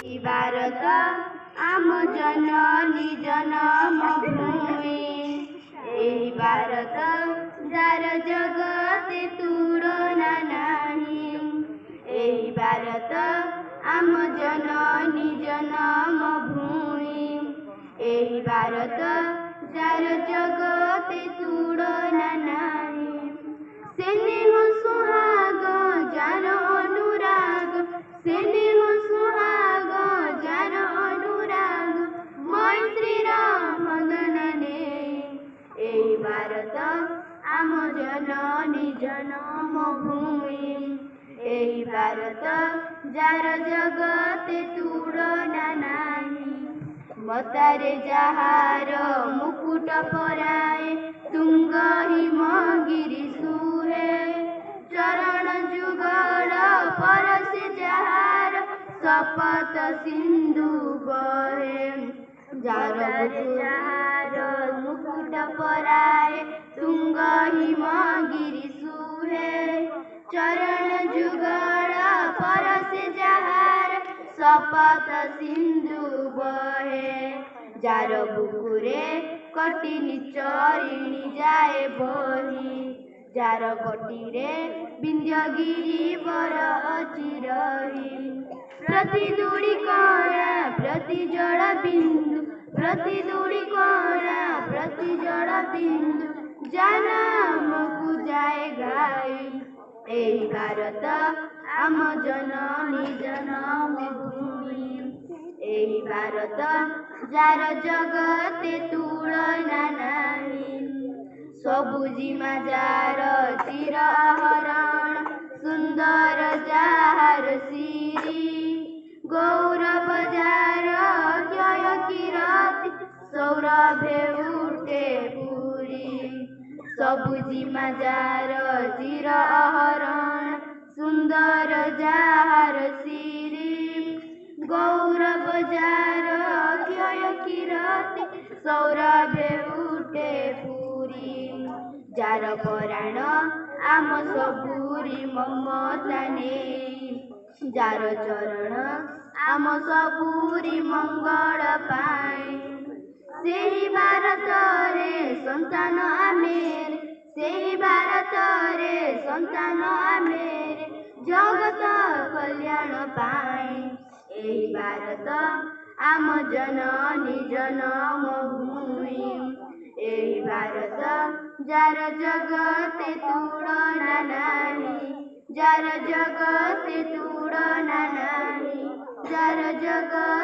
भारत आम जननी जन्मभूमि एही भारत जार जगते तुलना नाही एही भारत आम जननी जन्मभूमि एही भारत जार जगते तुलना नाही स्नेह सुहाग जार अनुराग स्नेह सुहाग जार अनुराग मैत्रीर मदनने एही भारत आम जननी जन्मभूमि एही भारत जार जगते तुलना नाही मतारे जहार मुकुट पराए तुंग हिमगिरी सुहे चरण जुगल परसे जहार शपथ सिंधु बहे जार जहार मुकुट पराए तुंग हिमगिरी सुहे चरण जुगल परसे जहार शपथ सिंधु बहे जार बुकुरे कटिली चरिणी जाए बही जार कटिरे विंध्यगिरी वर अचिरही प्रति दूरी कणा प्रति जड़ बिंदु प्रति दूरी कणा प्रति जड़ बिंदु जानमकु जाए गाई एही भारत आम जननी जन्मभूमि एही भारत जार जगते तुलना नाही सबुजिमा जार चिर आहरण सुंदर जार सिरी गौरव जार जय किरति सौरभे उठे पुरी सबुजिमा जार चिर आहरण सुंदर जार सिरी गौरव जार क्षय किरति सौरभे उठे पुरी जार पराण आम सबुरी ममता नेई जार चरण आम सबुरी मंगल पाई सेही भारत रे संतान आमेर सेही भारत रे संतान आमेर जगत कल्याण पाई एही भारत आम जननी जन्मभूमि एही भारत जार जगते तुलना नाही जार जगते तुलना नाही जार जगते